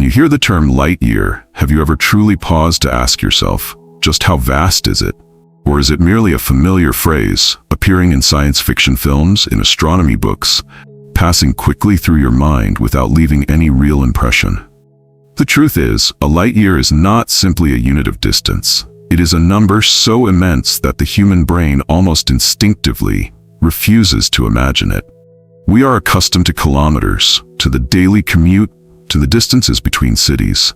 you hear the term light year, have you ever truly paused to ask yourself, just how vast is it? Or is it merely a familiar phrase, appearing in science fiction films, in astronomy books, passing quickly through your mind without leaving any real impression? The truth is, a light year is not simply a unit of distance. It is a number so immense that the human brain almost instinctively refuses to imagine it. We are accustomed to kilometers, to the daily commute, to the distances between cities.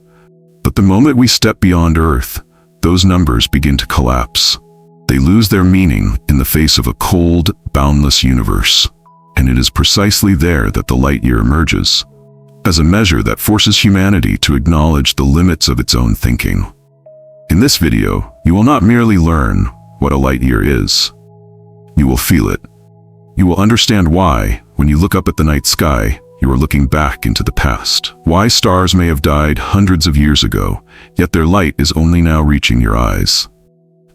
But the moment we step beyond Earth, those numbers begin to collapse. They lose their meaning in the face of a cold, boundless universe. And it is precisely there that the light year emerges, as a measure that forces humanity to acknowledge the limits of its own thinking. In this video, you will not merely learn what a light year is. You will feel it. You will understand why, when you look up at the night sky, you are looking back into the past. Why stars may have died hundreds of years ago, yet their light is only now reaching your eyes.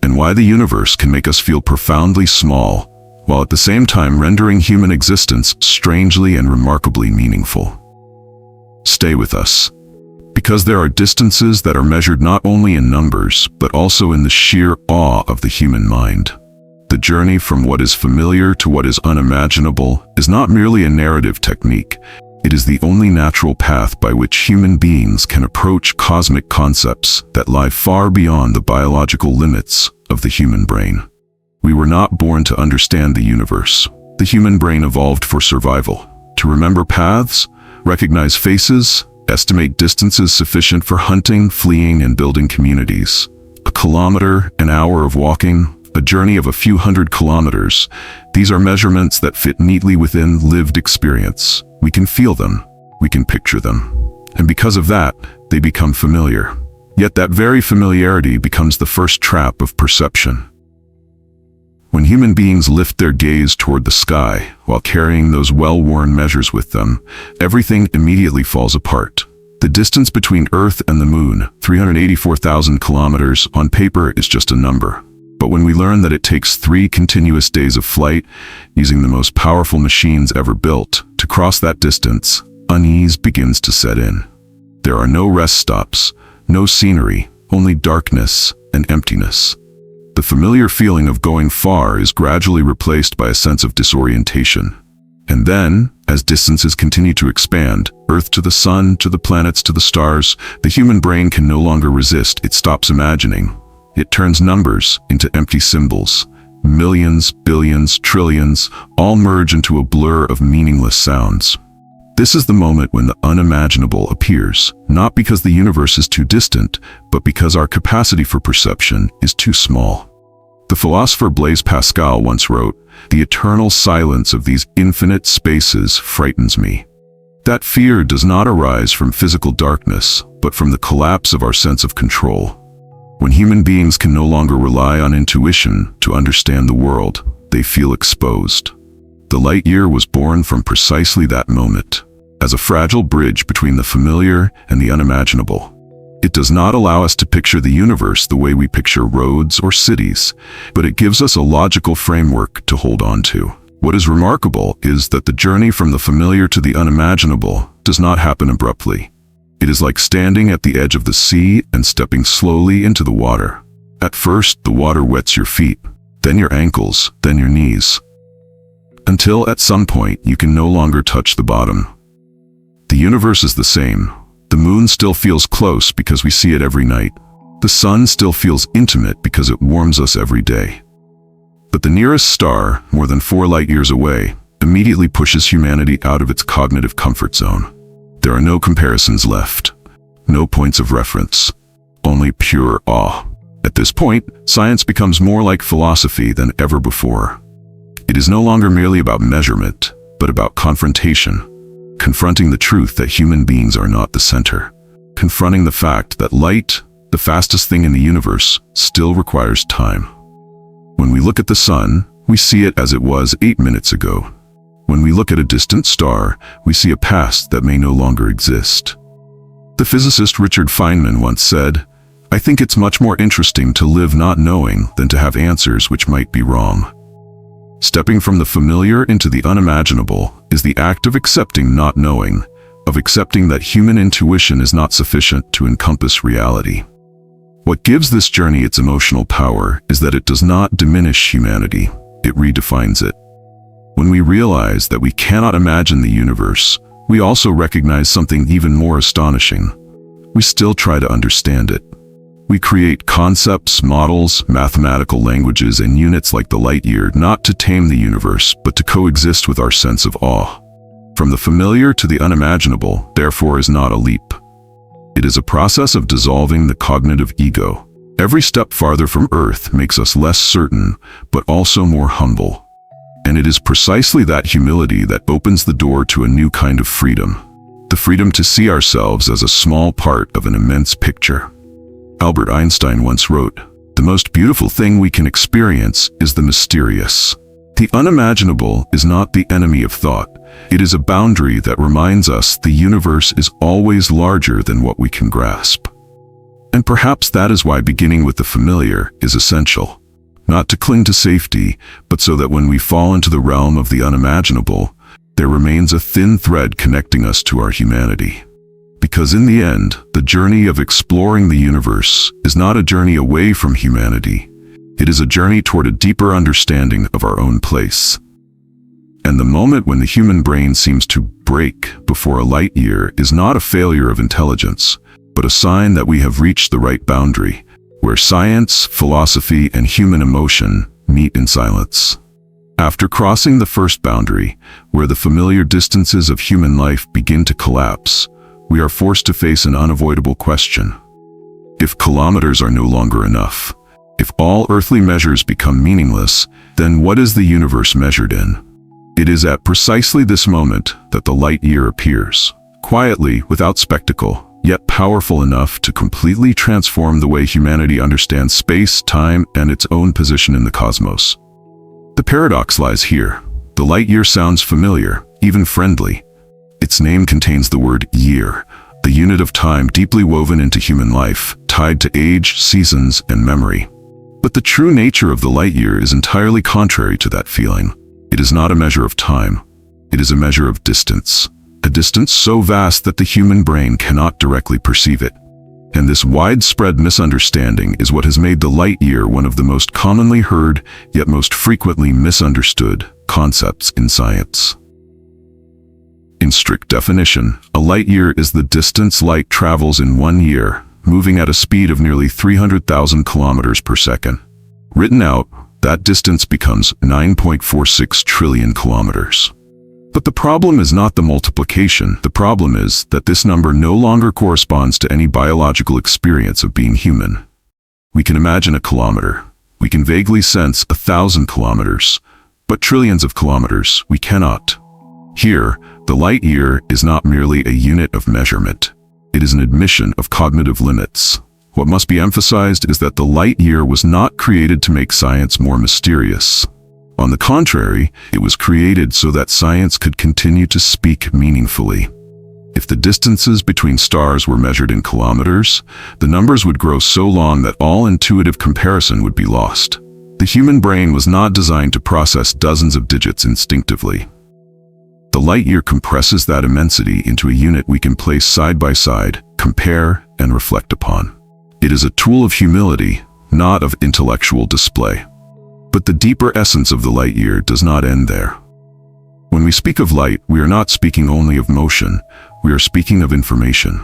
And why the universe can make us feel profoundly small, while at the same time rendering human existence strangely and remarkably meaningful. Stay with us, because there are distances that are measured not only in numbers, but also in the sheer awe of the human mind. The journey from what is familiar to what is unimaginable is not merely a narrative technique. It is the only natural path by which human beings can approach cosmic concepts that lie far beyond the biological limits of the human brain. We were not born to understand the universe. The human brain evolved for survival, to remember paths, recognize faces, estimate distances sufficient for hunting, fleeing, and building communities. A kilometer, an hour of walking, a journey of a few hundred kilometers. These are measurements that fit neatly within lived experience. We can feel them. We can picture them. And because of that, they become familiar. Yet that very familiarity becomes the first trap of perception. When human beings lift their gaze toward the sky while carrying those well-worn measures with them, everything immediately falls apart. The distance between Earth and the Moon, 384,000 kilometers, on paper is just a number. But when we learn that it takes 3 continuous days of flight, using the most powerful machines ever built, to cross that distance, unease begins to set in. There are no rest stops, no scenery, only darkness and emptiness. The familiar feeling of going far is gradually replaced by a sense of disorientation. And then, as distances continue to expand, Earth to the Sun, to the planets, to the stars, the human brain can no longer resist. It stops imagining. It turns numbers into empty symbols. Millions, billions, trillions, all merge into a blur of meaningless sounds. This is the moment when the unimaginable appears, not because the universe is too distant, but because our capacity for perception is too small. The philosopher Blaise Pascal once wrote, "The eternal silence of these infinite spaces frightens me." That fear does not arise from physical darkness, but from the collapse of our sense of control. When human beings can no longer rely on intuition to understand the world, they feel exposed. The light year was born from precisely that moment, as a fragile bridge between the familiar and the unimaginable. It does not allow us to picture the universe the way we picture roads or cities, but it gives us a logical framework to hold on to. What is remarkable is that the journey from the familiar to the unimaginable does not happen abruptly. It is like standing at the edge of the sea and stepping slowly into the water. At first, the water wets your feet, then your ankles, then your knees, until at some point you can no longer touch the bottom. The universe is the same. The moon still feels close because we see it every night. The sun still feels intimate because it warms us every day. But the nearest star, more than 4 light years away, immediately pushes humanity out of its cognitive comfort zone. There are no comparisons left, no points of reference, only pure awe. At this point, science becomes more like philosophy than ever before. It is no longer merely about measurement, but about confrontation, confronting the truth that human beings are not the center, confronting the fact that light, the fastest thing in the universe, still requires time. When we look at the sun, we see it as it was 8 minutes ago. When we look at a distant star, we see a past that may no longer exist. The physicist Richard Feynman once said, "I think it's much more interesting to live not knowing than to have answers which might be wrong." Stepping from the familiar into the unimaginable is the act of accepting not knowing, of accepting that human intuition is not sufficient to encompass reality. What gives this journey its emotional power is that it does not diminish humanity, it redefines it. When we realize that we cannot imagine the universe, we also recognize something even more astonishing. We still try to understand it. We create concepts, models, mathematical languages, and units like the light year not to tame the universe, but to coexist with our sense of awe. From the familiar to the unimaginable, therefore, is not a leap. It is a process of dissolving the cognitive ego. Every step farther from Earth makes us less certain, but also more humble. And it is precisely that humility that opens the door to a new kind of freedom. The freedom to see ourselves as a small part of an immense picture. Albert Einstein once wrote, "The most beautiful thing we can experience is the mysterious." The unimaginable is not the enemy of thought. It is a boundary that reminds us the universe is always larger than what we can grasp. And perhaps that is why beginning with the familiar is essential. Not to cling to safety, but so that when we fall into the realm of the unimaginable, there remains a thin thread connecting us to our humanity. Because in the end, the journey of exploring the universe is not a journey away from humanity. It is a journey toward a deeper understanding of our own place. And the moment when the human brain seems to break before a light year is not a failure of intelligence, but a sign that we have reached the right boundary, where science, philosophy, and human emotion meet in silence. After crossing the first boundary, where the familiar distances of human life begin to collapse, we are forced to face an unavoidable question. If kilometers are no longer enough, if all earthly measures become meaningless, then what is the universe measured in? It is at precisely this moment that the light year appears, quietly, without spectacle, yet powerful enough to completely transform the way humanity understands space, time, and its own position in the cosmos. The paradox lies here. The light year sounds familiar, even friendly. Its name contains the word year, the unit of time deeply woven into human life, tied to age, seasons, and memory. But the true nature of the light year is entirely contrary to that feeling. It is not a measure of time. It is a measure of distance. A distance so vast that the human brain cannot directly perceive it. And this widespread misunderstanding is what has made the light year one of the most commonly heard, yet most frequently misunderstood, concepts in science. In strict definition, a light year is the distance light travels in 1 year, moving at a speed of nearly 300,000 kilometers per second. Written out, that distance becomes 9.46 trillion kilometers. But the problem is not the multiplication. The problem is that this number no longer corresponds to any biological experience of being human. We can imagine a kilometer. We can vaguely sense 1,000 kilometers. But trillions of kilometers, we cannot. Here, the light year is not merely a unit of measurement. It is an admission of cognitive limits. What must be emphasized is that the light year was not created to make science more mysterious. On the contrary, it was created so that science could continue to speak meaningfully. If the distances between stars were measured in kilometers, the numbers would grow so long that all intuitive comparison would be lost. The human brain was not designed to process dozens of digits instinctively. The light year compresses that immensity into a unit we can place side by side, compare, and reflect upon. It is a tool of humility, not of intellectual display. But the deeper essence of the light year does not end there. When we speak of light, we are not speaking only of motion, we are speaking of information.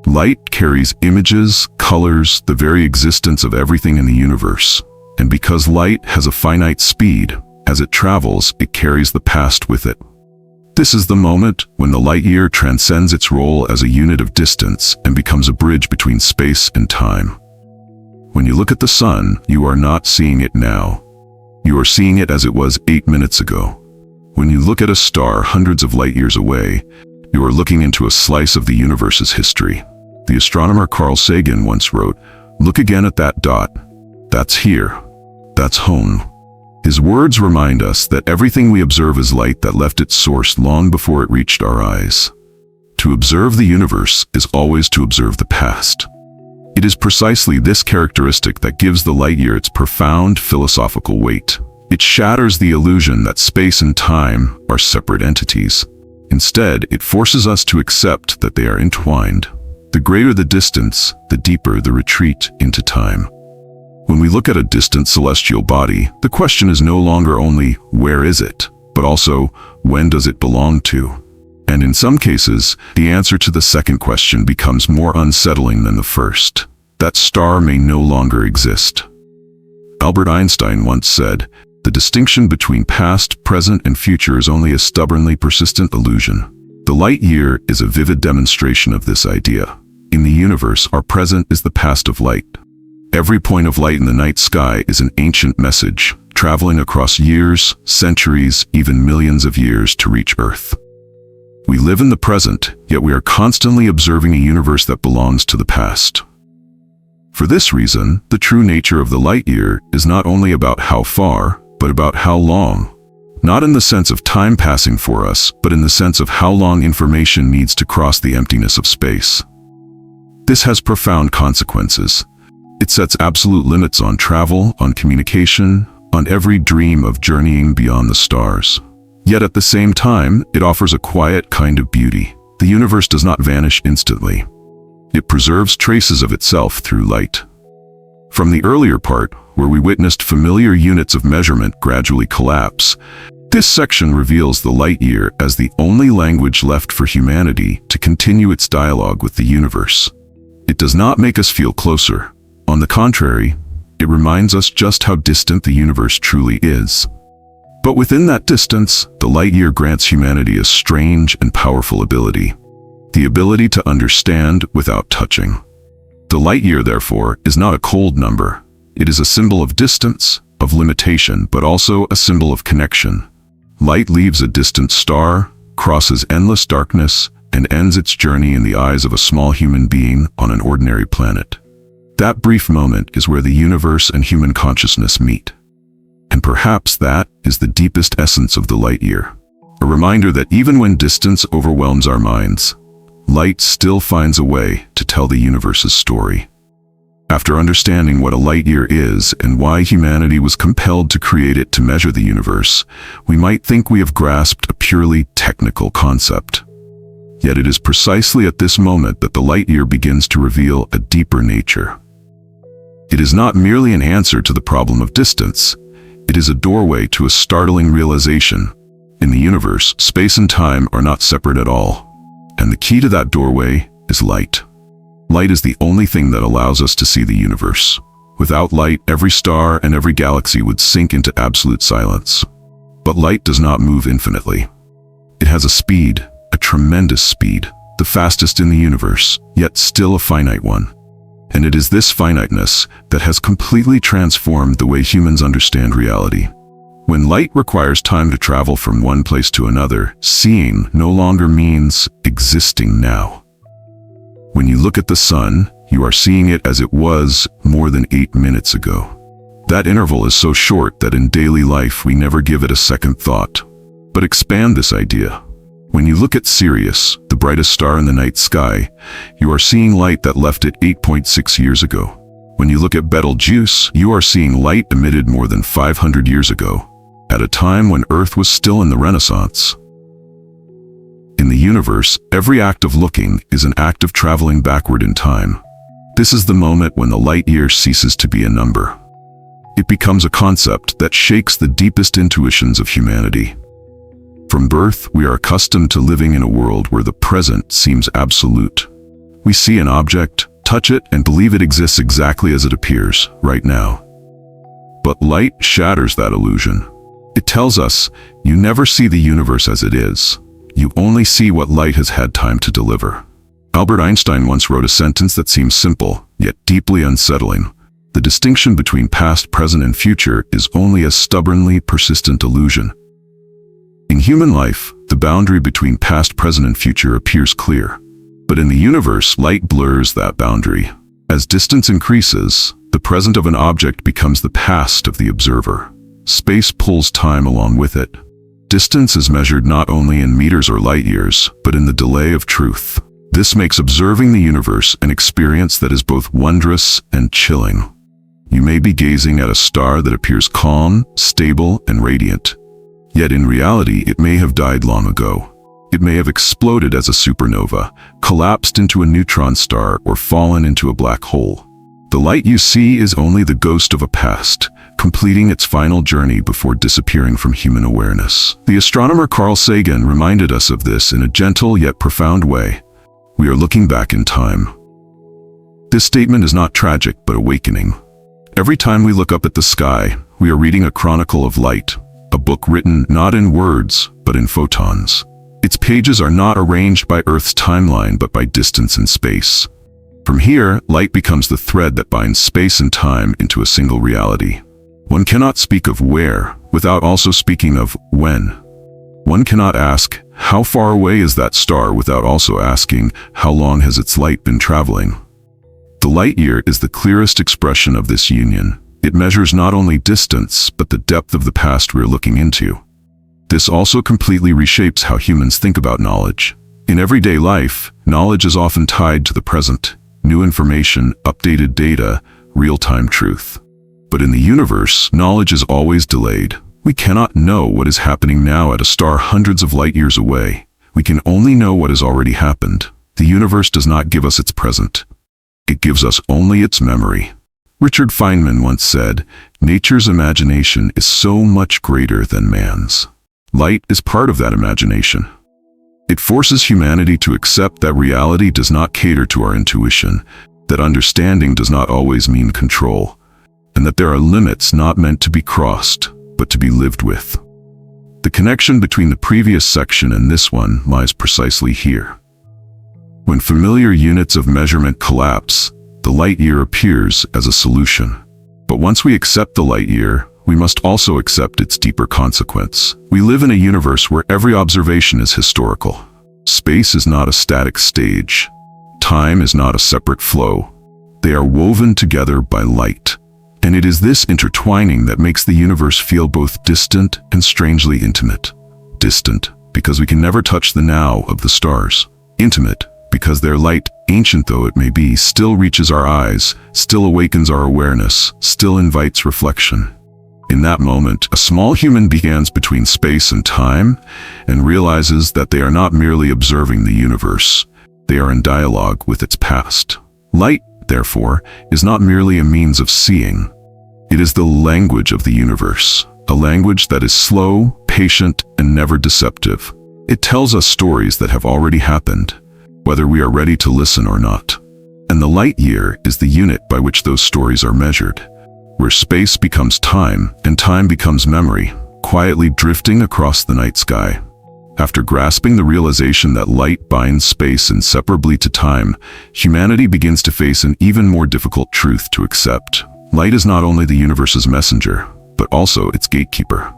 Light carries images, colors, the very existence of everything in the universe. And because light has a finite speed, as it travels, it carries the past with it. This is the moment when the light year transcends its role as a unit of distance and becomes a bridge between space and time. When you look at the sun, you are not seeing it now. You are seeing it as it was 8 minutes ago. When you look at a star hundreds of light years away, you are looking into a slice of the universe's history. The astronomer Carl Sagan once wrote, "Look again at that dot. That's here. That's home." His words remind us that everything we observe is light that left its source long before it reached our eyes. To observe the universe is always to observe the past. It is precisely this characteristic that gives the light year its profound philosophical weight. It shatters the illusion that space and time are separate entities. Instead, it forces us to accept that they are entwined. The greater the distance, the deeper the retreat into time. When we look at a distant celestial body, the question is no longer only, where is it? But also, when does it belong to? And in some cases, the answer to the second question becomes more unsettling than the first. That star may no longer exist. Albert Einstein once said, "The distinction between past, present, and future is only a stubbornly persistent illusion." The light year is a vivid demonstration of this idea. In the universe, our present is the past of light. Every point of light in the night sky is an ancient message, traveling across years, centuries, even millions of years to reach Earth. We live in the present, yet we are constantly observing a universe that belongs to the past. For this reason, the true nature of the light year is not only about how far, but about how long. Not in the sense of time passing for us, but in the sense of how long information needs to cross the emptiness of space. This has profound consequences. It sets absolute limits on travel, on communication, on every dream of journeying beyond the stars. Yet at the same time, it offers a quiet kind of beauty. The universe does not vanish instantly. It preserves traces of itself through light. From the earlier part, where we witnessed familiar units of measurement gradually collapse, this section reveals the light year as the only language left for humanity to continue its dialogue with the universe. It does not make us feel closer. On the contrary, it reminds us just how distant the universe truly is. But within that distance, the light year grants humanity a strange and powerful ability. The ability to understand without touching. The light year, therefore, is not a cold number. It is a symbol of distance, of limitation, but also a symbol of connection. Light leaves a distant star, crosses endless darkness, and ends its journey in the eyes of a small human being on an ordinary planet. That brief moment is where the universe and human consciousness meet. And perhaps that is the deepest essence of the light year. A reminder that even when distance overwhelms our minds, light still finds a way to tell the universe's story. After understanding what a light year is and why humanity was compelled to create it to measure the universe, we might think we have grasped a purely technical concept. Yet it is precisely at this moment that the light year begins to reveal a deeper nature. It is not merely an answer to the problem of distance. It is a doorway to a startling realization. In the universe, space and time are not separate at all. And the key to that doorway is light. Light is the only thing that allows us to see the universe. Without light, every star and every galaxy would sink into absolute silence. But light does not move infinitely. It has a speed, a tremendous speed, the fastest in the universe, yet still a finite one. And it is this finiteness that has completely transformed the way humans understand reality. When light requires time to travel from one place to another, seeing no longer means existing now. When you look at the sun, you are seeing it as it was more than 8 minutes ago. That interval is so short that in daily life we never give it a second thought. But expand this idea. When you look at Sirius, the brightest star in the night sky, you are seeing light that left it 8.6 years ago. When you look at Betelgeuse, you are seeing light emitted more than 500 years ago, at a time when Earth was still in the Renaissance. In the universe, every act of looking is an act of traveling backward in time. This is the moment when the light year ceases to be a number. It becomes a concept that shakes the deepest intuitions of humanity. From birth, we are accustomed to living in a world where the present seems absolute. We see an object, touch it, and believe it exists exactly as it appears, right now. But light shatters that illusion. It tells us, you never see the universe as it is. You only see what light has had time to deliver. Albert Einstein once wrote a sentence that seems simple, yet deeply unsettling. The distinction between past, present, and future is only a stubbornly persistent illusion. In human life, the boundary between past, present, and future appears clear. But in the universe, light blurs that boundary. As distance increases, the present of an object becomes the past of the observer. Space pulls time along with it. Distance is measured not only in meters or light years, but in the delay of truth. This makes observing the universe an experience that is both wondrous and chilling. You may be gazing at a star that appears calm, stable, and radiant. Yet in reality, it may have died long ago. It may have exploded as a supernova, collapsed into a neutron star, or fallen into a black hole. The light you see is only the ghost of a past, completing its final journey before disappearing from human awareness. The astronomer Carl Sagan reminded us of this in a gentle yet profound way. We are looking back in time. This statement is not tragic, but awakening. Every time we look up at the sky, we are reading a chronicle of light, a book written not in words, but in photons. Its pages are not arranged by Earth's timeline, but by distance and space. From here, light becomes the thread that binds space and time into a single reality. One cannot speak of where without also speaking of when. One cannot ask, how far away is that star, without also asking, how long has its light been traveling? The light year is the clearest expression of this union. It measures not only distance, but the depth of the past we're looking into. This also completely reshapes how humans think about knowledge. In everyday life, knowledge is often tied to the present. New information, updated data, real-time truth. But in the universe, knowledge is always delayed. We cannot know what is happening now at a star hundreds of light years away. We can only know what has already happened. The universe does not give us its present. It gives us only its memory. Richard Feynman once said, "Nature's imagination is so much greater than man's." Light is part of that imagination. It forces humanity to accept that reality does not cater to our intuition, that understanding does not always mean control, and that there are limits not meant to be crossed, but to be lived with. The connection between the previous section and this one lies precisely here. When familiar units of measurement collapse, the light year appears as a solution. But once we accept the light year, we must also accept its deeper consequence. We live in a universe where every observation is historical. Space is not a static stage. Time is not a separate flow. They are woven together by light. And it is this intertwining that makes the universe feel both distant and strangely intimate. Distant, because we can never touch the now of the stars. Intimate, because their light, ancient though it may be, still reaches our eyes, still awakens our awareness, still invites reflection. In that moment, a small human begins between space and time and realizes that they are not merely observing the universe, they are in dialogue with its past. Light, therefore, is not merely a means of seeing. It is the language of the universe, a language that is slow, patient, and never deceptive. It tells us stories that have already happened, whether we are ready to listen or not. And the light year is the unit by which those stories are measured, where space becomes time and time becomes memory, quietly drifting across the night sky. After grasping the realization that light binds space inseparably to time, humanity begins to face an even more difficult truth to accept. Light is not only the universe's messenger, but also its gatekeeper.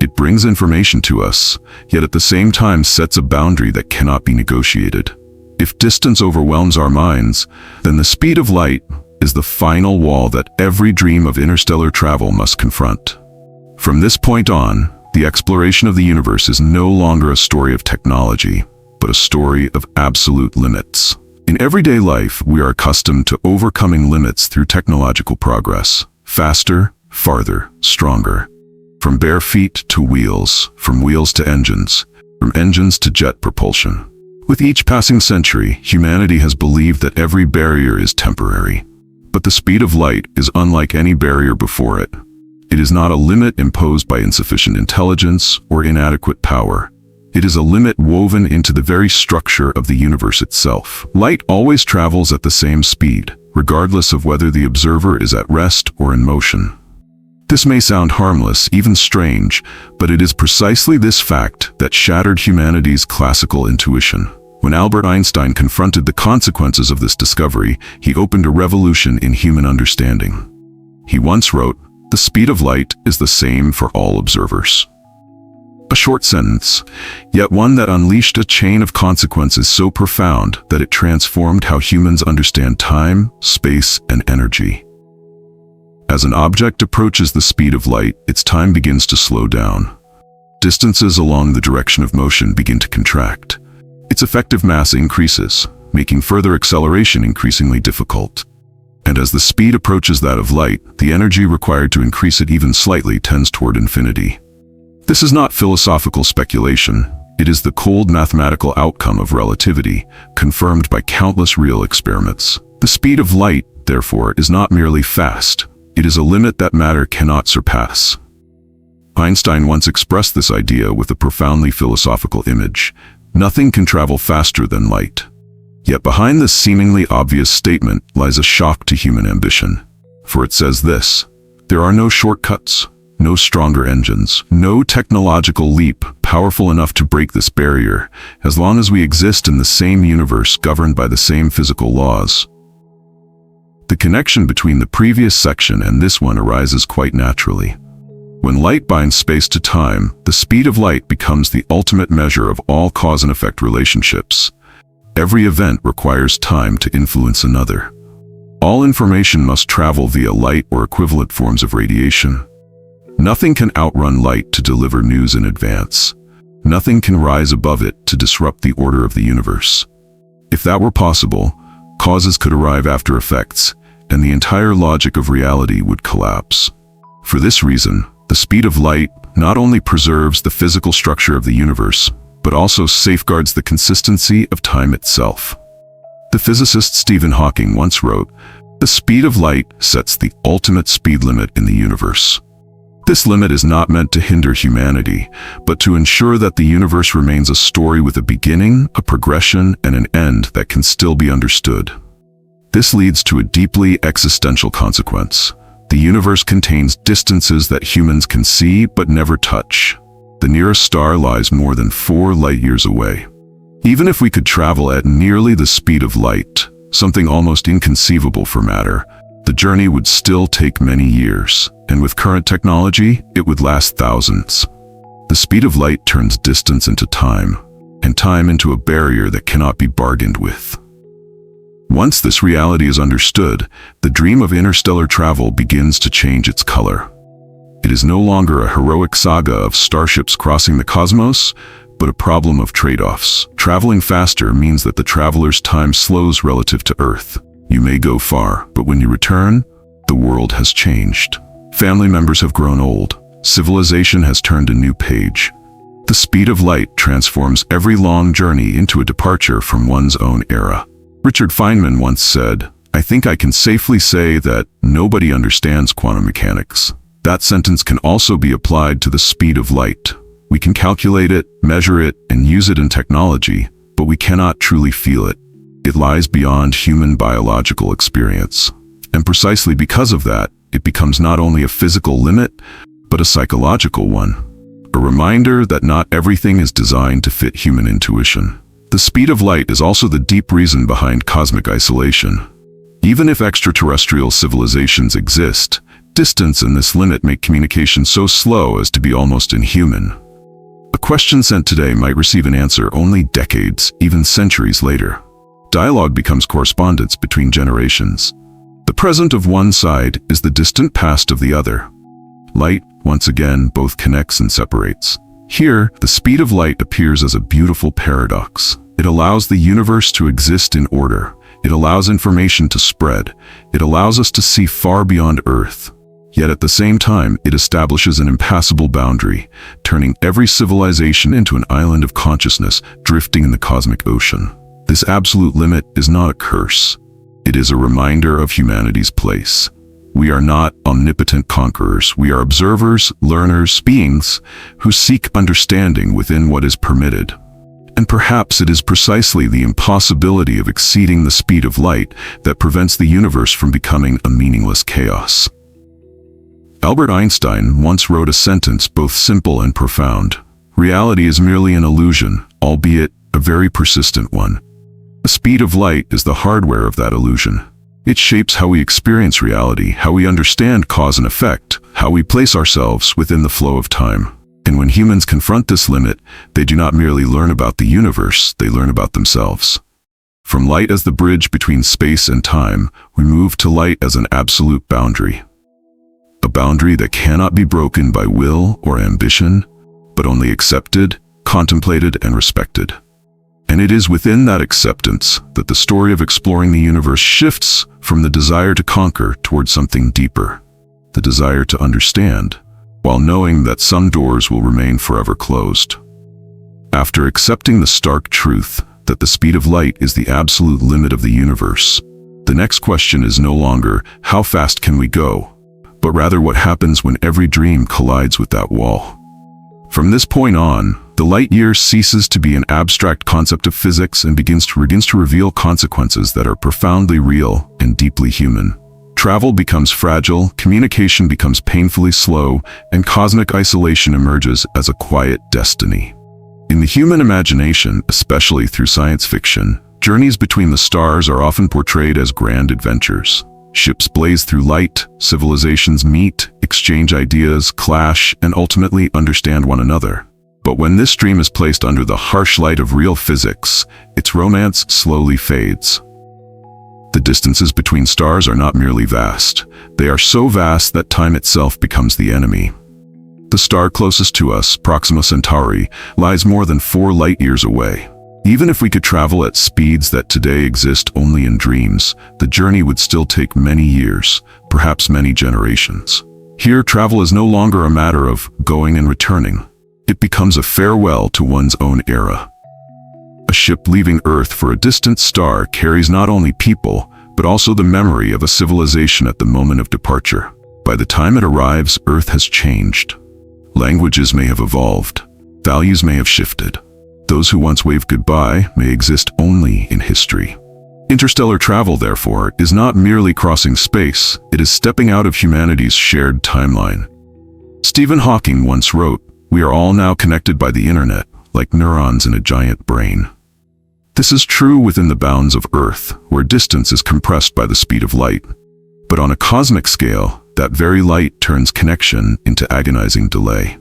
It brings information to us, yet at the same time sets a boundary that cannot be negotiated. If distance overwhelms our minds, then the speed of light is the final wall that every dream of interstellar travel must confront. From this point on, the exploration of the universe is no longer a story of technology, but a story of absolute limits. In everyday life, we are accustomed to overcoming limits through technological progress. Faster, farther, stronger. From bare feet to wheels, from wheels to engines, from engines to jet propulsion. With each passing century, humanity has believed that every barrier is temporary. But the speed of light is unlike any barrier before it. It is not a limit imposed by insufficient intelligence or inadequate power. It is a limit woven into the very structure of the universe itself. Light always travels at the same speed, regardless of whether the observer is at rest or in motion. This may sound harmless, even strange, but it is precisely this fact that shattered humanity's classical intuition. When Albert Einstein confronted the consequences of this discovery, he opened a revolution in human understanding. He once wrote, "The speed of light is the same for all observers." A short sentence, yet one that unleashed a chain of consequences so profound that it transformed how humans understand time, space, and energy. As an object approaches the speed of light, its time begins to slow down. Distances along the direction of motion begin to contract. Its effective mass increases, making further acceleration increasingly difficult. And as the speed approaches that of light, the energy required to increase it even slightly tends toward infinity. This is not philosophical speculation. It is the cold mathematical outcome of relativity, confirmed by countless real experiments. The speed of light, therefore, is not merely fast. It is a limit that matter cannot surpass. Einstein once expressed this idea with a profoundly philosophical image. Nothing can travel faster than light. Yet behind this seemingly obvious statement lies a shock to human ambition. For it says this: there are no shortcuts, no stronger engines, no technological leap powerful enough to break this barrier, as long as we exist in the same universe governed by the same physical laws. The connection between the previous section and this one arises quite naturally. When light binds space to time, the speed of light becomes the ultimate measure of all cause and effect relationships. Every event requires time to influence another. All information must travel via light or equivalent forms of radiation. Nothing can outrun light to deliver news in advance. Nothing can rise above it to disrupt the order of the universe. If that were possible, causes could arrive after effects, and the entire logic of reality would collapse. For this reason, the speed of light not only preserves the physical structure of the universe, but also safeguards the consistency of time itself. The physicist Stephen Hawking once wrote, "The speed of light sets the ultimate speed limit in the universe." This limit is not meant to hinder humanity, but to ensure that the universe remains a story with a beginning, a progression, and an end that can still be understood. This leads to a deeply existential consequence. The universe contains distances that humans can see but never touch. The nearest star lies more than 4 light-years away. Even if we could travel at nearly the speed of light, something almost inconceivable for matter, the journey would still take many years, and with current technology, it would last thousands. The speed of light turns distance into time, and time into a barrier that cannot be bargained with. Once this reality is understood, the dream of interstellar travel begins to change its color. It is no longer a heroic saga of starships crossing the cosmos, but a problem of trade-offs. Traveling faster means that the traveler's time slows relative to Earth. You may go far, but when you return, the world has changed. Family members have grown old. Civilization has turned a new page. The speed of light transforms every long journey into a departure from one's own era. Richard Feynman once said, "I think I can safely say that nobody understands quantum mechanics." That sentence can also be applied to the speed of light. We can calculate it, measure it, and use it in technology, but we cannot truly feel it. It lies beyond human biological experience. And precisely because of that, it becomes not only a physical limit, but a psychological one. A reminder that not everything is designed to fit human intuition. The speed of light is also the deep reason behind cosmic isolation. Even if extraterrestrial civilizations exist, distance and this limit make communication so slow as to be almost inhuman. A question sent today might receive an answer only decades, even centuries later. Dialogue becomes correspondence between generations. The present of one side is the distant past of the other. Light, once again, both connects and separates. Here, the speed of light appears as a beautiful paradox. It allows the universe to exist in order. It allows information to spread. It allows us to see far beyond Earth. Yet at the same time, it establishes an impassable boundary, turning every civilization into an island of consciousness drifting in the cosmic ocean. This absolute limit is not a curse. It is a reminder of humanity's place. We are not omnipotent conquerors. We are observers, learners, beings who seek understanding within what is permitted. And perhaps it is precisely the impossibility of exceeding the speed of light that prevents the universe from becoming a meaningless chaos. Albert Einstein once wrote a sentence both simple and profound. Reality is merely an illusion, albeit a very persistent one. The speed of light is the hardware of that illusion. It shapes how we experience reality, how we understand cause and effect, how we place ourselves within the flow of time. And when humans confront this limit, they do not merely learn about the universe, they learn about themselves. From light as the bridge between space and time, we move to light as an absolute boundary. A boundary that cannot be broken by will or ambition, but only accepted, contemplated, and respected. And it is within that acceptance that the story of exploring the universe shifts from the desire to conquer towards something deeper, the desire to understand, while knowing that some doors will remain forever closed. After accepting the stark truth that the speed of light is the absolute limit of the universe, the next question is no longer, how fast can we go? But rather, what happens when every dream collides with that wall? From this point on, the light year ceases to be an abstract concept of physics and begins to reveal consequences that are profoundly real and deeply human. Travel becomes fragile, communication becomes painfully slow, and cosmic isolation emerges as a quiet destiny. In the human imagination, especially through science fiction, journeys between the stars are often portrayed as grand adventures. Ships blaze through light, civilizations meet, exchange ideas, clash, and ultimately understand one another. But when this dream is placed under the harsh light of real physics, its romance slowly fades. The distances between stars are not merely vast. They are so vast that time itself becomes the enemy. The star closest to us, Proxima Centauri, lies more than 4 light-years away. Even if we could travel at speeds that today exist only in dreams, the journey would still take many years, perhaps many generations. Here, travel is no longer a matter of going and returning. It becomes a farewell to one's own era. A ship leaving Earth for a distant star carries not only people, but also the memory of a civilization at the moment of departure. By the time it arrives, Earth has changed. Languages may have evolved. Values may have shifted. Those who once waved goodbye may exist only in history. Interstellar travel, therefore, is not merely crossing space, it is stepping out of humanity's shared timeline. Stephen Hawking once wrote, "We are all now connected by the internet, like neurons in a giant brain." This is true within the bounds of Earth, where distance is compressed by the speed of light. But on a cosmic scale, that very light turns connection into agonizing delay.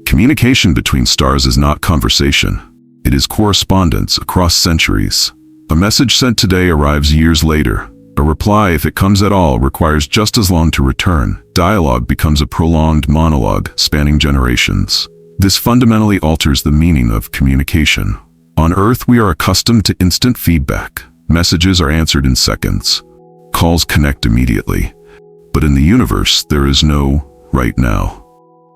Communication between stars is not conversation. It is correspondence across centuries. A message sent today arrives years later. A reply, if it comes at all, requires just as long to return. Dialogue becomes a prolonged monologue spanning generations. This fundamentally alters the meaning of communication. On Earth, we are accustomed to instant feedback. Messages are answered in seconds. Calls connect immediately. But in the universe, there is no right now.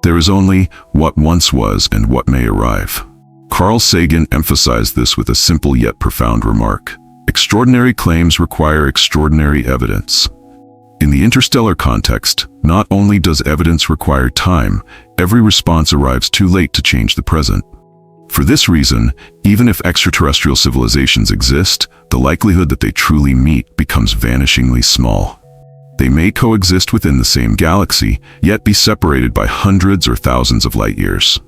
There is only what once was and what may arrive. Carl Sagan emphasized this with a simple yet profound remark. Extraordinary claims require extraordinary evidence. In the interstellar context, not only does evidence require time, every response arrives too late to change the present. For this reason, even if extraterrestrial civilizations exist, the likelihood that they truly meet becomes vanishingly small. They may coexist within the same galaxy, yet be separated by hundreds or thousands of light years.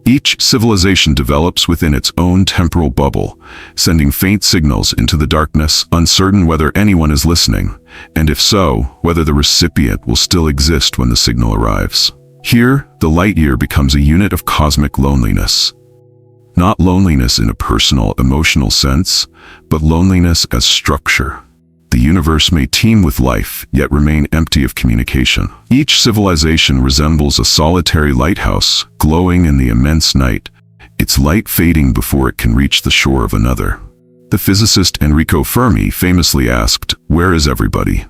Each civilization develops within its own temporal bubble, sending faint signals into the darkness, uncertain whether anyone is listening, and if so, whether the recipient will still exist when the signal arrives. Here, the light year becomes a unit of cosmic loneliness. Not loneliness in a personal, emotional sense, but loneliness as structure. The universe may teem with life, yet remain empty of communication. Each civilization resembles a solitary lighthouse, glowing in the immense night, its light fading before it can reach the shore of another. The physicist Enrico Fermi famously asked, "Where is everybody?"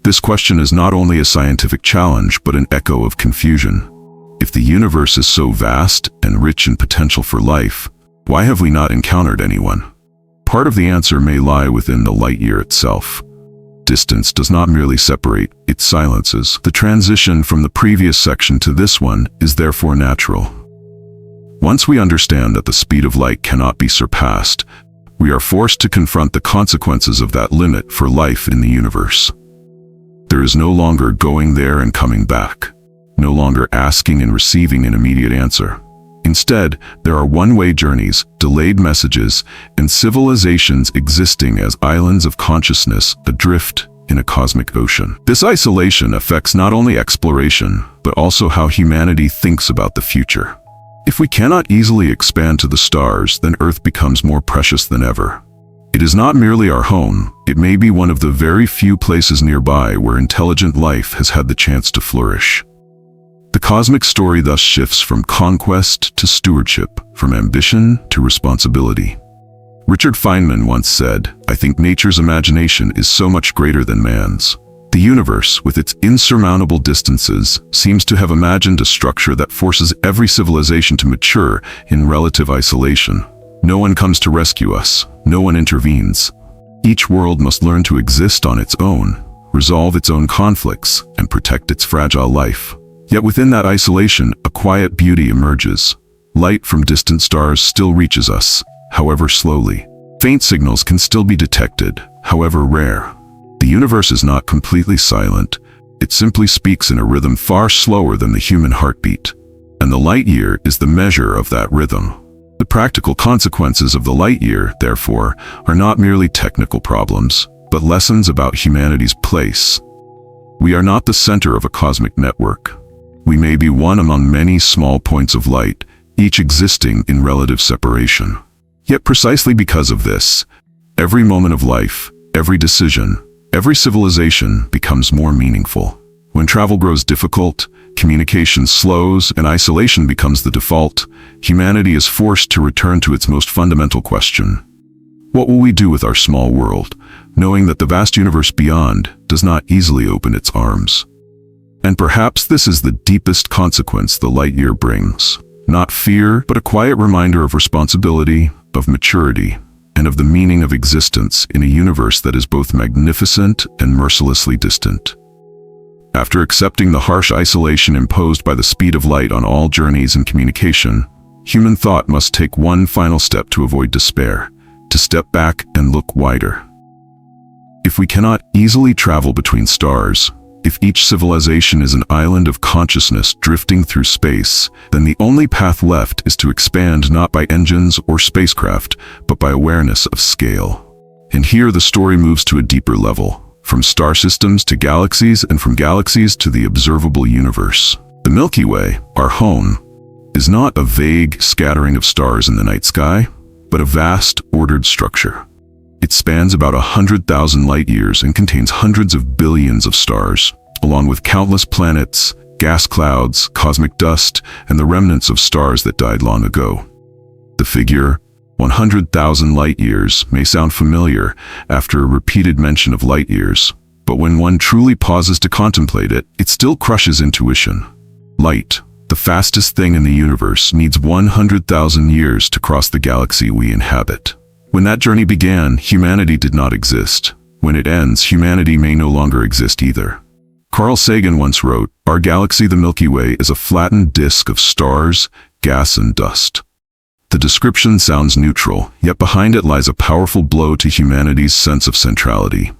This question is not only a scientific challenge, but an echo of confusion. If the universe is so vast and rich in potential for life, why have we not encountered anyone? Part of the answer may lie within the light year itself. Distance does not merely separate, it silences. The transition from the previous section to this one is therefore natural. Once we understand that the speed of light cannot be surpassed, we are forced to confront the consequences of that limit for life in the universe. There is no longer going there and coming back, no longer asking and receiving an immediate answer. Instead, there are one-way journeys, delayed messages, and civilizations existing as islands of consciousness adrift in a cosmic ocean. This isolation affects not only exploration, but also how humanity thinks about the future. If we cannot easily expand to the stars, then Earth becomes more precious than ever. It is not merely our home, it may be one of the very few places nearby where intelligent life has had the chance to flourish. The cosmic story thus shifts from conquest to stewardship, from ambition to responsibility. Richard Feynman once said, "I think nature's imagination is so much greater than man's." The universe, with its insurmountable distances, seems to have imagined a structure that forces every civilization to mature in relative isolation. No one comes to rescue us. No one intervenes. Each world must learn to exist on its own, resolve its own conflicts, and protect its fragile life. Yet within that isolation, a quiet beauty emerges. Light from distant stars still reaches us, however slowly. Faint signals can still be detected, however rare. The universe is not completely silent. It simply speaks in a rhythm far slower than the human heartbeat. And the light year is the measure of that rhythm. The practical consequences of the light year, therefore, are not merely technical problems, but lessons about humanity's place. We are not the center of a cosmic network. We may be one among many small points of light, each existing in relative separation. Yet precisely because of this, every moment of life, every decision, every civilization becomes more meaningful. When travel grows difficult, communication slows, and isolation becomes the default, humanity is forced to return to its most fundamental question. What will we do with our small world, knowing that the vast universe beyond does not easily open its arms? And perhaps this is the deepest consequence the light year brings. Not fear, but a quiet reminder of responsibility, of maturity, and of the meaning of existence in a universe that is both magnificent and mercilessly distant. After accepting the harsh isolation imposed by the speed of light on all journeys and communication, human thought must take one final step to avoid despair, to step back and look wider. If we cannot easily travel between stars, if each civilization is an island of consciousness drifting through space, then the only path left is to expand not by engines or spacecraft, but by awareness of scale. And here the story moves to a deeper level, from star systems to galaxies and from galaxies to the observable universe. The Milky Way, our home, is not a vague scattering of stars in the night sky, but a vast, ordered structure. It spans about 100,000 light-years and contains hundreds of billions of stars, along with countless planets, gas clouds, cosmic dust, and the remnants of stars that died long ago. The figure, 100,000 light-years, may sound familiar after a repeated mention of light-years, but when one truly pauses to contemplate it, it still crushes intuition. Light, the fastest thing in the universe, needs 100,000 years to cross the galaxy we inhabit. When that journey began, humanity did not exist. When it ends, humanity may no longer exist either. Carl Sagan once wrote, "Our galaxy, the Milky Way, is a flattened disk of stars, gas, and dust." The description sounds neutral, yet behind it lies a powerful blow to humanity's sense of centrality.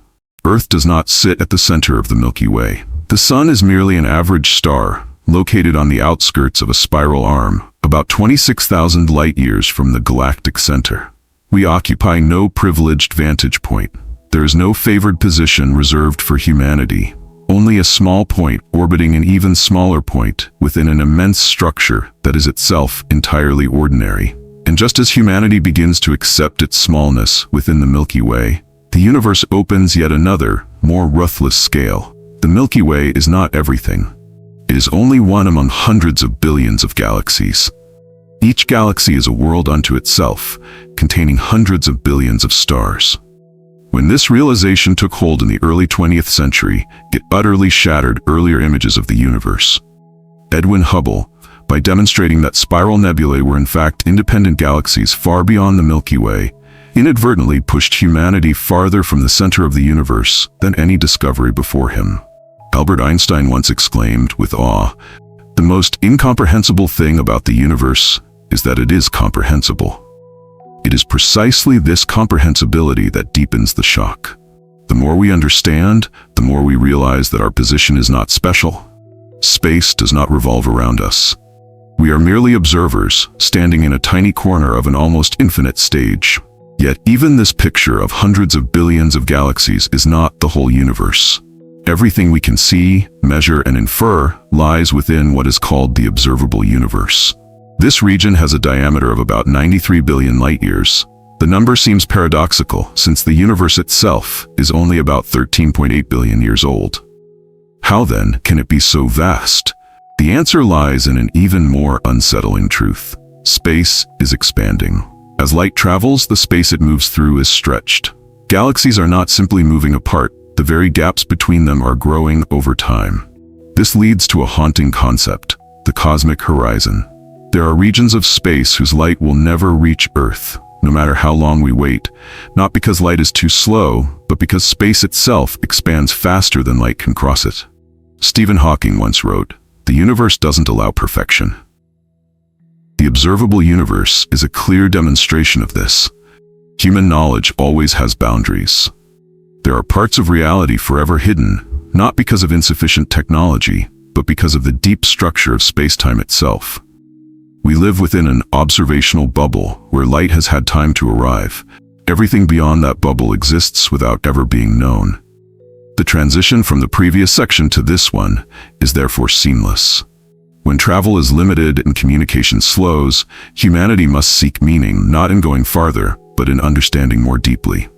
Earth does not sit at the center of the Milky Way. The Sun is merely an average star, located on the outskirts of a spiral arm, about 26,000 light-years from the galactic center. We occupy no privileged vantage point. There is no favored position reserved for humanity, only a small point orbiting an even smaller point within an immense structure that is itself entirely ordinary. And just as humanity begins to accept its smallness within the Milky Way, the universe opens yet another, more ruthless scale. The Milky Way is not everything. It is only one among hundreds of billions of galaxies. Each galaxy is a world unto itself, containing hundreds of billions of stars. When this realization took hold in the early 20th century, it utterly shattered earlier images of the universe. Edwin Hubble, by demonstrating that spiral nebulae were in fact independent galaxies far beyond the Milky Way, inadvertently pushed humanity farther from the center of the universe than any discovery before him. Albert Einstein once exclaimed with awe, "The most incomprehensible thing about the universe is that it is comprehensible." It is precisely this comprehensibility that deepens the shock. The more we understand, the more we realize that our position is not special. Space does not revolve around us. We are merely observers, standing in a tiny corner of an almost infinite stage. Yet even this picture of hundreds of billions of galaxies is not the whole universe. Everything we can see, measure, and infer lies within what is called the observable universe. This region has a diameter of about 93 billion light-years. The number seems paradoxical, since the universe itself is only about 13.8 billion years old. How then can it be so vast? The answer lies in an even more unsettling truth. Space is expanding. As light travels, the space it moves through is stretched. Galaxies are not simply moving apart, the very gaps between them are growing over time. This leads to a haunting concept, the cosmic horizon. There are regions of space whose light will never reach Earth, no matter how long we wait, not because light is too slow, but because space itself expands faster than light can cross it. Stephen Hawking once wrote, "The universe doesn't allow perfection." The observable universe is a clear demonstration of this. Human knowledge always has boundaries. There are parts of reality forever hidden, not because of insufficient technology, but because of the deep structure of space-time itself. We live within an observational bubble where light has had time to arrive. Everything beyond that bubble exists without ever being known. The transition from the previous section to this one is therefore seamless. When travel is limited and communication slows, humanity must seek meaning not in going farther, but in understanding more deeply.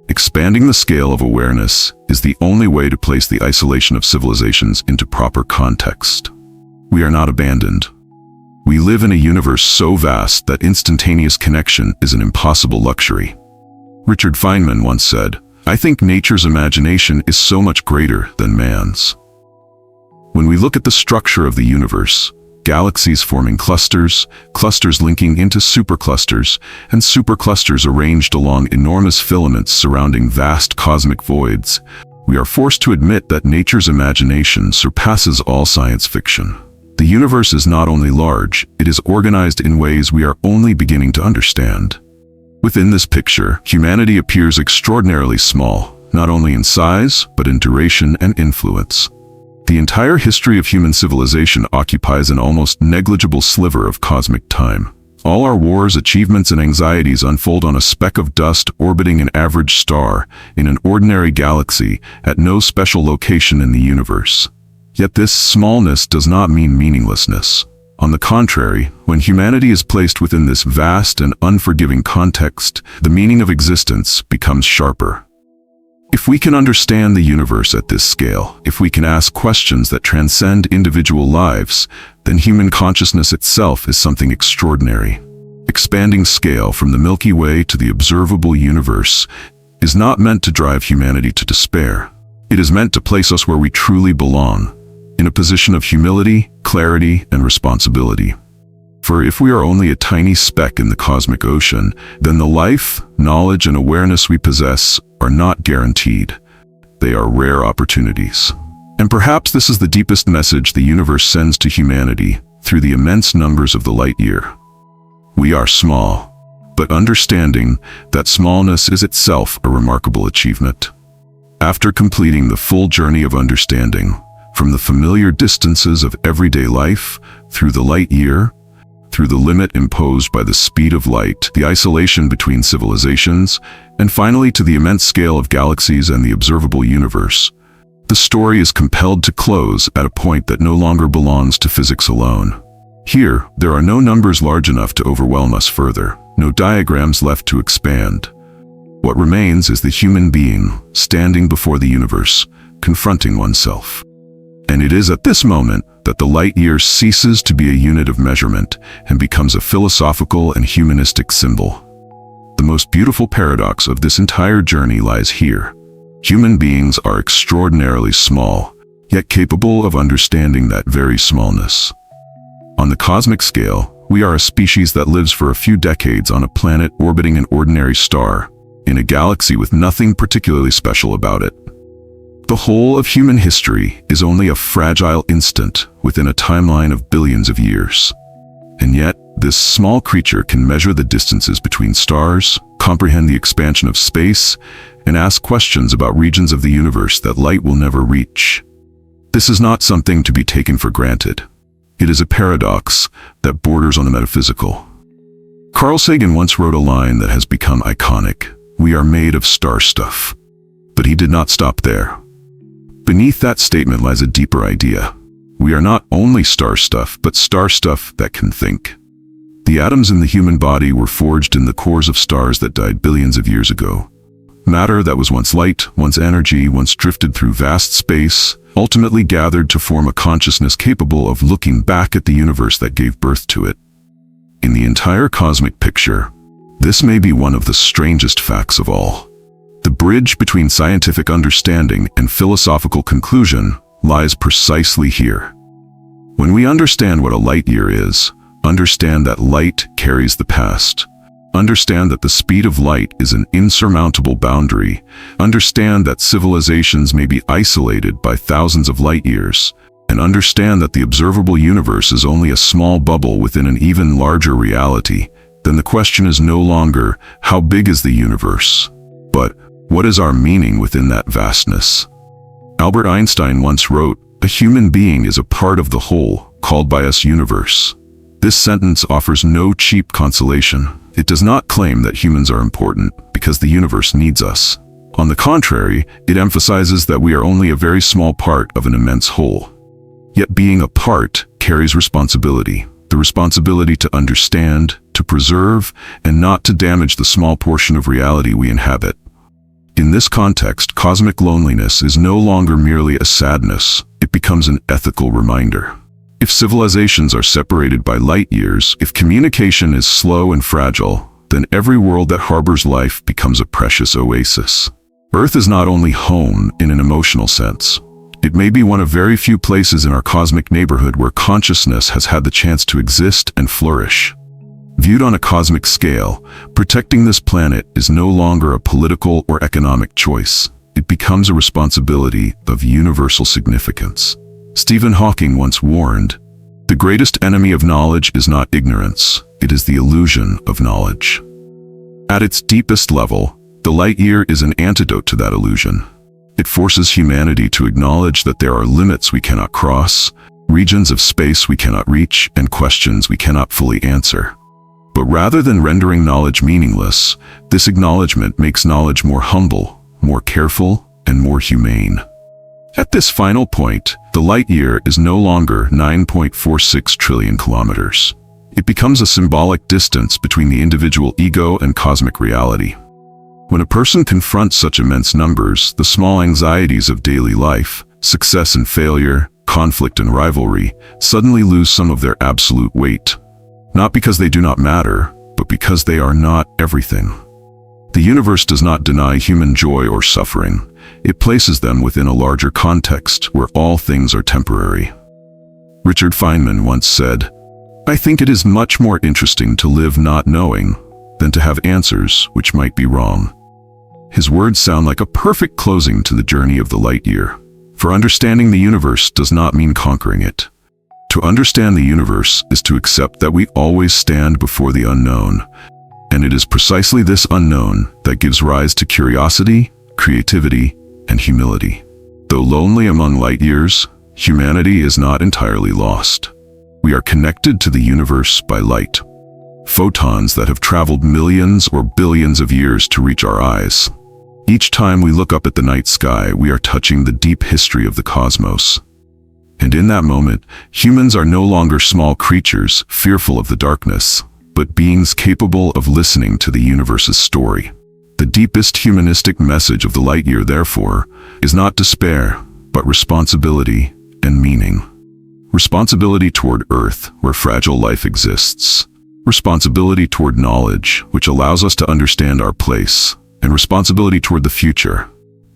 Expanding the scale of awareness is the only way to place the isolation of civilizations into proper context. We are not abandoned. We live in a universe so vast that instantaneous connection is an impossible luxury. Richard Feynman once said, "I think nature's imagination is so much greater than man's." When we look at the structure of the universe, galaxies forming clusters, clusters linking into superclusters, and superclusters arranged along enormous filaments surrounding vast cosmic voids, we are forced to admit that nature's imagination surpasses all science fiction. The universe is not only large, it is organized in ways we are only beginning to understand. Within this picture, humanity appears extraordinarily small, not only in size, but in duration and influence. The entire history of human civilization occupies an almost negligible sliver of cosmic time. All our wars, achievements, and anxieties unfold on a speck of dust orbiting an average star in an ordinary galaxy at no special location in the universe. Yet this smallness does not mean meaninglessness. On the contrary, when humanity is placed within this vast and unforgiving context, the meaning of existence becomes sharper. If we can understand the universe at this scale, if we can ask questions that transcend individual lives, then human consciousness itself is something extraordinary. Expanding scale from the Milky Way to the observable universe is not meant to drive humanity to despair. It is meant to place us where we truly belong, in a position of humility, clarity, and responsibility. For if we are only a tiny speck in the cosmic ocean, then the life, knowledge, and awareness we possess are not guaranteed. They are rare opportunities. And perhaps this is the deepest message the universe sends to humanity through the immense numbers of the light year. We are small, but understanding that smallness is itself a remarkable achievement. After completing the full journey of understanding, from the familiar distances of everyday life, through the light year, through the limit imposed by the speed of light, the isolation between civilizations, and finally to the immense scale of galaxies and the observable universe, the story is compelled to close at a point that no longer belongs to physics alone. Here, there are no numbers large enough to overwhelm us further, no diagrams left to expand. What remains is the human being standing before the universe, confronting oneself. And it is at this moment that the light year ceases to be a unit of measurement and becomes a philosophical and humanistic symbol. The most beautiful paradox of this entire journey lies here. Human beings are extraordinarily small, yet capable of understanding that very smallness. On the cosmic scale, we are a species that lives for a few decades on a planet orbiting an ordinary star, in a galaxy with nothing particularly special about it. The whole of human history is only a fragile instant within a timeline of billions of years. And yet, this small creature can measure the distances between stars, comprehend the expansion of space, and ask questions about regions of the universe that light will never reach. This is not something to be taken for granted. It is a paradox that borders on the metaphysical. Carl Sagan once wrote a line that has become iconic: "We are made of star stuff." But he did not stop there. Beneath that statement lies a deeper idea. We are not only star stuff, but star stuff that can think. The atoms in the human body were forged in the cores of stars that died billions of years ago. Matter that was once light, once energy, once drifted through vast space, ultimately gathered to form a consciousness capable of looking back at the universe that gave birth to it. In the entire cosmic picture, this may be one of the strangest facts of all. The bridge between scientific understanding and philosophical conclusion lies precisely here. When we understand what a light year is, understand that light carries the past. Understand that the speed of light is an insurmountable boundary. Understand that civilizations may be isolated by thousands of light years. And understand that the observable universe is only a small bubble within an even larger reality. Then the question is no longer, how big is the universe? But, what is our meaning within that vastness? Albert Einstein once wrote, "A human being is a part of the whole, called by us universe." This sentence offers no cheap consolation. It does not claim that humans are important because the universe needs us. On the contrary, it emphasizes that we are only a very small part of an immense whole. Yet being a part carries responsibility. The responsibility to understand, to preserve, and not to damage the small portion of reality we inhabit. In this context, cosmic loneliness is no longer merely a sadness. It becomes an ethical reminder. If civilizations are separated by light years, if communication is slow and fragile, then every world that harbors life becomes a precious oasis. Earth is not only home in an emotional sense. It may be one of very few places in our cosmic neighborhood where consciousness has had the chance to exist and flourish. Viewed on a cosmic scale, protecting this planet is no longer a political or economic choice. It becomes a responsibility of universal significance. Stephen Hawking once warned, "The greatest enemy of knowledge is not ignorance, it is the illusion of knowledge." At its deepest level, the light year is an antidote to that illusion. It forces humanity to acknowledge that there are limits we cannot cross, regions of space we cannot reach, and questions we cannot fully answer. But rather than rendering knowledge meaningless, this acknowledgement makes knowledge more humble, more careful, and more humane. At this final point, the light year is no longer 9.46 trillion kilometers. It becomes a symbolic distance between the individual ego and cosmic reality. When a person confronts such immense numbers, the small anxieties of daily life, success and failure, conflict and rivalry, suddenly lose some of their absolute weight. Not because they do not matter, but because they are not everything. The universe does not deny human joy or suffering. It places them within a larger context where all things are temporary. Richard Feynman once said, "I think it is much more interesting to live not knowing than to have answers which might be wrong." His words sound like a perfect closing to the journey of the light year. For understanding the universe does not mean conquering it. To understand the universe is to accept that we always stand before the unknown, and it is precisely this unknown that gives rise to curiosity, creativity, and humility. Though lonely among light years, humanity is not entirely lost. We are connected to the universe by light, photons that have traveled millions or billions of years to reach our eyes. Each time we look up at the night sky, we are touching the deep history of the cosmos. And in that moment, humans are no longer small creatures fearful of the darkness, but beings capable of listening to the universe's story. The deepest humanistic message of the light year, therefore, is not despair, but responsibility and meaning. Responsibility toward Earth, where fragile life exists. Responsibility toward knowledge, which allows us to understand our place. And responsibility toward the future,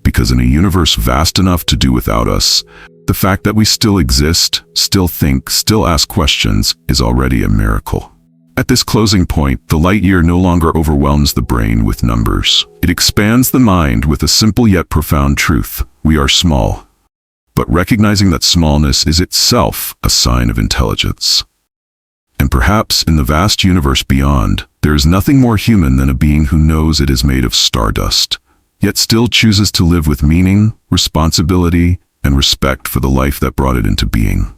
because in a universe vast enough to do without us, the fact that we still exist, still think, still ask questions is already a miracle. At this closing point, the light year no longer overwhelms the brain with numbers. It expands the mind with a simple yet profound truth: we are small. But recognizing that smallness is itself a sign of intelligence. And perhaps in the vast universe beyond, there is nothing more human than a being who knows it is made of stardust, yet still chooses to live with meaning, responsibility, and respect for the life that brought it into being.